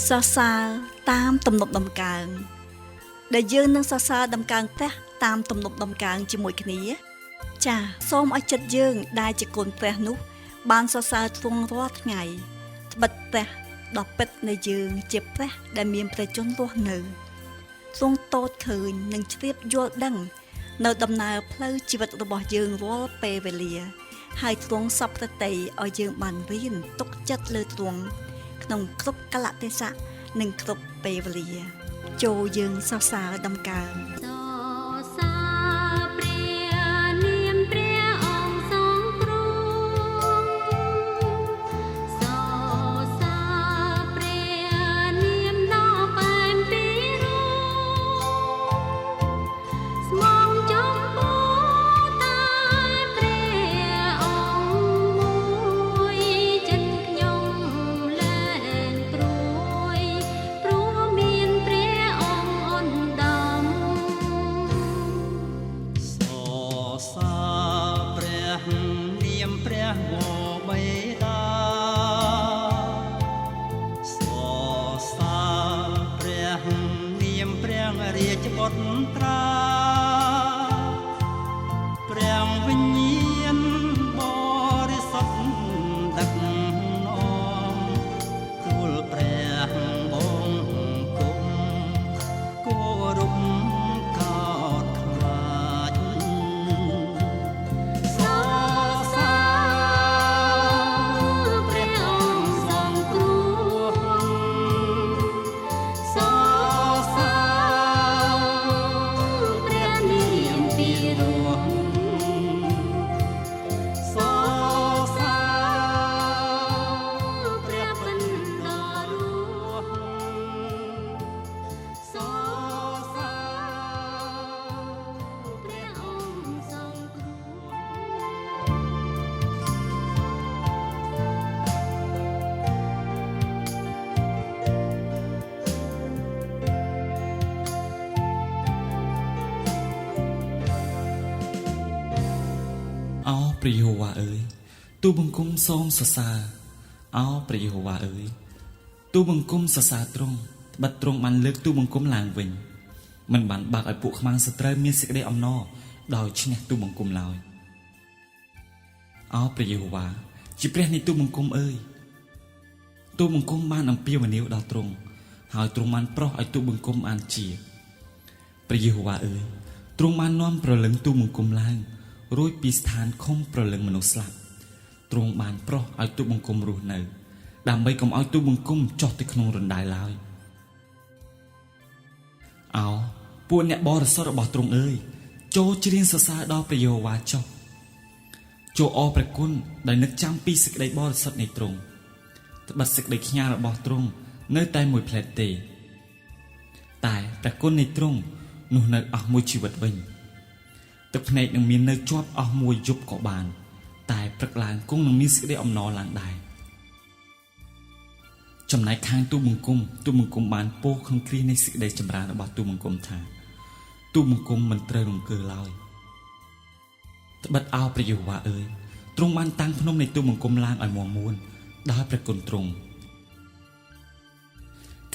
សរសើរតាមទំនុកដំកើងដែលយើងនឹងសរសើរដំកើងព្រះតាមទំនុកដំកើងជាមួយគ្នាចា៎សូមឲ្យចិត្តយើងដែលជាកូនព្រះនោះបានសរសើរទ្រង់រាល់ថ្ងៃត្បិតព្រះដ៏ពិតនៃយើងជាព្រះដែលមានព្រះជន្មរស់នៅទ្រង់តូចឃើញនិងជ្រាបយល់ដឹងនៅដំណើរផ្លូវជីវិតរបស់យើងរាល់ពេលវេលាហើយទ្រង់សពប្រតិឲ្យយើងបានរៀនទុកចិត្តលើទ្រង់ក្នុងគ្រប់កលៈទេសៈនិងគ្រប់ពេលវេលាចូលយើងសរសើរដំកើងព្រះយេហូវ៉ាអើយទូបង្គំសូមសរសើរអោព្រះយេហូវ៉ាអើយទូបង្គំសរសើរទ្រង់ត្បិតទ្រង់បានលើកទូបង្គំឡើងវិញមិនបានបើកឲ្យពួកខ្មាំងសត្រូវមានសេចក្តីអំណរដោយឈ្នះទូបង្គំឡើយអោព្រះយេហូវ៉ាជាព្រះនៃទូបង្គំអើយទូបង្គំបានអំពាវនាវដល់ទ្រង់ហើយទ្រង់បានប្រោសឲ្យទូបង្គំបានជាព្រះយេហូវ៉ាអើយទ្រង់បាននាំប្រលឹងទូបង្គំឡើងរួចពីស្ថានខំប្រលឹងមនុស្សស្លាប់ទ្រង់បានប្រោសឲ្យទូបង្គំរស់នៅដើម្បីកុំឲ្យទូបង្គំចុះទៅក្នុងរណ្ដាយឡើយអោពួកអ្នកបរិសុទ្ធរបស់ទ្រង់អើយចូលច្រៀងសរសើរដល់ព្រះយេហូវ៉ាចុះចូលអរព្រះគុណដែលនឹកចាំពីសេចក្តីបរិសុទ្ធនៃទ្រង់ត្បិតសេចក្តីខ្ញាល់របស់ទ្រង់នៅតែមួយផ្លែតទេតែព្រះគុណនៃទ្រង់នោះនៅអស់មួយជីវិតវិញទឹកភ្នែកនឹងមាននៅជាប់អស់មួយយប់ក៏បានតែព្រឹកឡើងគង់នឹងមានសេចក្តីអំណរឡើងដែរចំណែកខាងទូបង្គំបានពោលក្នុងគ្រានៃសេចក្តីចម្រើនរបស់ទូបង្គំថាទូបង្គំមិនត្រូវរង្គើឡើយត្បិតអោព្រះយេហូវ៉ាអើយទ្រង់បានតាំងភ្នំនៃទូបង្គំឡើងឲ្យមាំមួនដោយព្រះគុណទ្រង់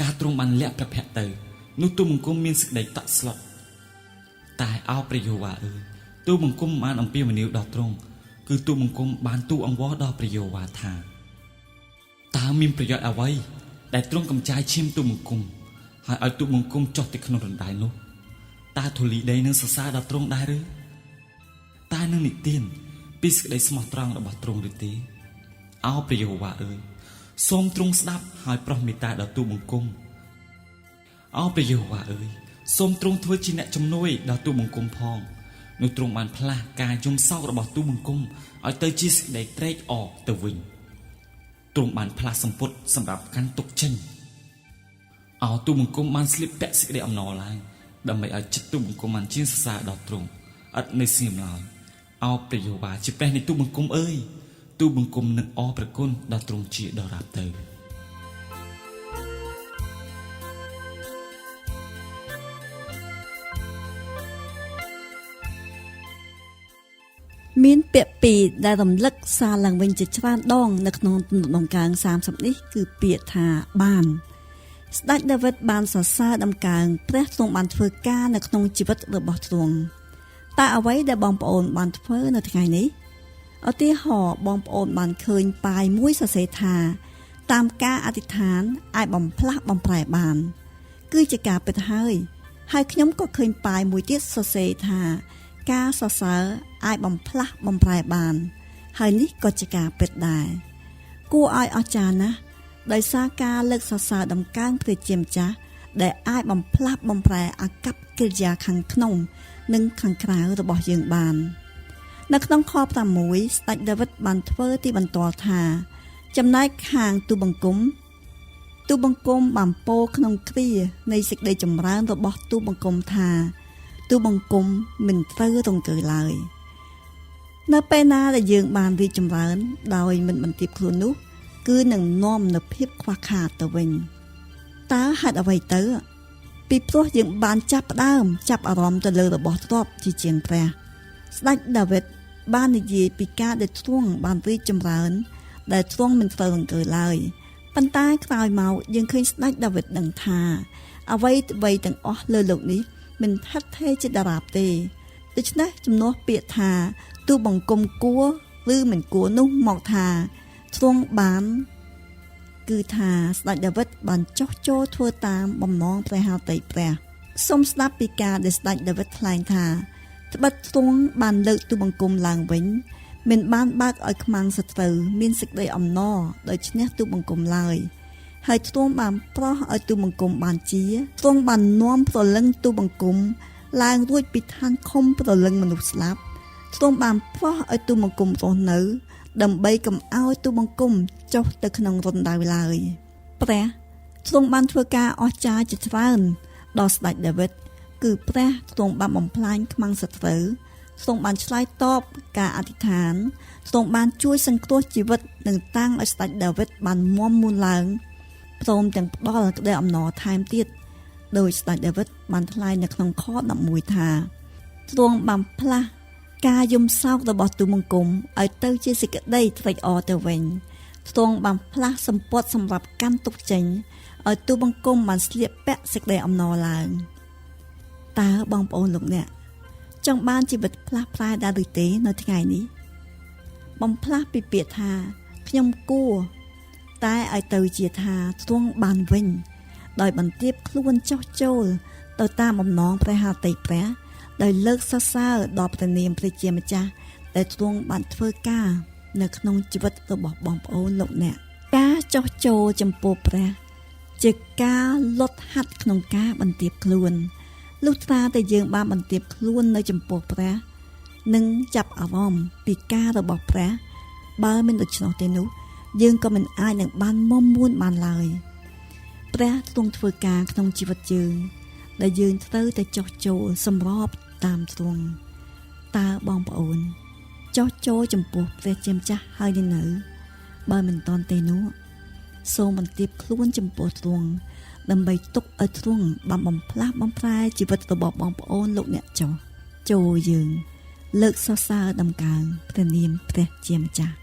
ការទ្រង់បានលាក់ព្រះភ័ក្ត្រទៅនោះទូបង្គំមានសេចក្តីតក់ស្លុតតែអោព្រះយេហូវ៉ាអើយទូបង្គំបានអំពាវនាវដល់ទ្រង់គឺទូបង្គំបានទូអង្វរដល់ព្រះយេហូវ៉ាថាតើមានប្រយោជន៍អ្វីដែលទ្រង់កំចាយឈាមទូបង្គំហើយឲ្យទូបង្គំចុះទៅក្នុងរណ្ដាយនោះតើធូលីដីនឹងសរសើរដល់ទ្រង់ដែរឬតើនឹងនិទានពីសេចក្តីស្មោះត្រង់របស់ទ្រង់ឬទេអោព្រះយេហូវ៉ាអើយសូមទ្រង់ស្ដាប់ហើយប្រោះមេត្តាដល់ទូបង្គំអោព្រះយេហូវ៉ាអើយសូមទ្រង់ធ្វើជាអ្នកជំនួយដល់ទូបង្គំផងនោះទ្រង់បានផ្លាស់ការយំសោករបស់ទូបង្គំឲ្យទៅជាសេចក្តីត្រេកអរទៅវិញទ្រង់បានផ្លាស់សម្ពុតសម្រាប់កាន់ទុកចេញអោទូបង្គំបានស្លៀកពាក់សេចក្តីអំណរឡើងដើម្បីឲ្យចិត្តទូបង្គំបានជឿនសរសើរដល់ទ្រង់ឥតនៅស្ងៀមឡើយអោព្រះយេហូវ៉ាជាព្រះនៃទូបង្គំអើយទូបង្គំនឹងអរព្រះគុណដល់ទ្រង់ជាដរាបទៅមានពាក្យពីរដែលរំលឹកសារឡើងវិញជាច្រើនដងនៅក្នុងទំនុកដំកើង30នេះគឺពាក្យថាបាន ស្ដេចដាវីតបានសរសើរដំណើរព្រះទ្រង់បានធ្វើការនៅក្នុងជីវិតរបស់ទ្រង់តែអ្វីដែលបងប្អូនបានធ្វើនៅថ្ងៃនេះឧទាហរណ៍បងប្អូនបានឃើញប៉ាយមួយសរសេរថាតាមការអធិដ្ឋានអាចបំផ្លាស់បំប្រែបានគឺជាការពិតហើយខ្ញុំក៏ឃើញប៉ាយមួយទៀតសរសេរថាការសរសើរអាចបំផ្លាស់បំប្រែបានហើយនេះក៏ជាការពិតដែរគួរឲ្យអស្ចារ្យណាស់ដោយសារការលើកសរសើរដំណើរព្រះជាម្ចាស់ដែលអាចបំផ្លាស់បំប្រែអាកប្បកិរិយាខាងក្នុងនិងខាងក្រៅរបស់យើងបាននៅក្នុងខ6ស្ដេចដាវីតបានធ្វើទីបន្ទាល់ថាចំណែកខាងទូបង្គំបានពោលក្នុងគ្រានៃសេចក្តីចម្រើនរបស់ទូបង្គំថាទូបង្គំមិនត្រូវរង្គើឡើយនៅពេលណាដែលយើងបានរីកចម្រើនដោយមិនបន្ទាបខ្លួននោះគឺនឹងនាំនូវភាពខ្វះខាតទៅវិញតើហេតុអ្វីទៅពីព្រោះយើងបានចាប់អារម្មណ៍ទៅលើរបស់ទ្រព្យជាជាងព្រះស្ដេចដាវីតបាននិយាយពីការដែលទ្រង់បានរីកចម្រើនដែលទ្រង់មិនត្រូវរង្គើឡើយប៉ុន្តែក្រោយមកយើងឃើញស្ដេចដាវីតដឹងថាអ្វីទាំងអស់លើលោកនេះមិនថិតថេរជាតារាបទេដូច្នេះជំនួសពាក្យថាទូបង្គំគួរឬមិនគួរនោះមកថាទ្រង់បានគឺថាស្ដេចដាវីតបានចុះចូលធ្វើតាមបំណងព្រះហឫទ័យព្រះសូមស្ដាប់ពីការដែលស្ដេចដាវីតថ្លែងថាត្បិតទ្រង់បានលើកទូបង្គំឡើងវិញមិនបានបើកឲ្យខ្មាំងសត្រូវមានសេចក្តីអំណរដោយឈ្នះទូបង្គំឡើយហើយទ្រង់បានប្រោះឲ្យទូបង្គំបានជាទ្រង់បាននាំព្រលឹងទូបង្គំឡើងរួចពីឋានខំព្រលឹងមនុស្សស្លាប់ទ្រង់បានប្រោះឲ្យទូបង្គំរស់នៅដើម្បីកុំឲ្យទូបង្គំចុះទៅក្នុងរណ្ដៅឡើយព្រះទ្រង់បានធ្វើការអស្ចារ្យជាច្រើនដល់ស្ដេចដាវីតគឺព្រះទ្រង់បានបំផ្លាញខ្មាំងសត្រូវទ្រង់បានឆ្លើយតបការអធិដ្ឋានទ្រង់បានជួយសង្គ្រោះជីវិតនិងតាំងឲ្យស្ដេចដាវីតបានមាំមួនឡើងព្រមទាំងផ្ដល់ក្តីអំណរថែមទៀតដោយស្ដេចដាវីតបានថ្លែងនៅក្នុងខ11ថាទ្រង់បានផ្លាស់ការយំសោករបស់ទូបង្គំឲ្យទៅជាសេចក្តីត្រេកអរទៅវិញទ្រង់បានផ្លាស់សម្ពត់សម្រាប់កាន់ទុកចេញឲ្យទូបង្គំបានស្លៀកពាក់សេចក្តីអំណរឡើងតើបងប្អូនលោកអ្នកចង់បានជីវិតផ្លាស់ប្រែដែរឬទេនៅថ្ងៃនេះបំផ្លាស់ពីពាក្យថាខ្ញុំគួរតែឲ្យទៅជាថាទ្រង់បានវិញដោយបន្ទាបខ្លួនចុះចូលទៅតាមបំណងព្រះហឫទ័យព្រះដោយលើកសរសើរដល់ព្រះនាមព្រះជាម្ចាស់ដែលទ្រង់បានធ្វើការនៅក្នុងជីវិតរបស់បងប្អូនលោកអ្នកការចុះចូលចំពោះព្រះជាការលុតហាត់ក្នុងការបន្ទាបខ្លួនលុះត្រាតែយើងបានបន្ទាបខ្លួននៅចំពោះព្រះនិងចាប់អារម្មណ៍ពីការរបស់ព្រះបើមិនដូច្នោះទេនោះយើងក៏មិនអាចនឹងបានមុំមួនបានឡើយព្រះទ្រង់ធ្វើការក្នុងជីវិតយើងដែលយើងត្រូវតែចុះចូលសម្របតាមទ្រង់តើបងប្អូនចុះចូលចំពោះព្រះជាម្ចាស់ហើយនៅបើមិនតន់ទេនោះសូមបន្ទាបខ្លួនចំពោះទ្រង់ដើម្បីទុកឲ្យទ្រង់បានបំផ្លាស់បំប្រែជីវិតរបស់បងប្អូនលោកអ្នកចុះចូលយើងលើកសរសើរដំណើរព្រះនាមព្រះជាម្ចាស់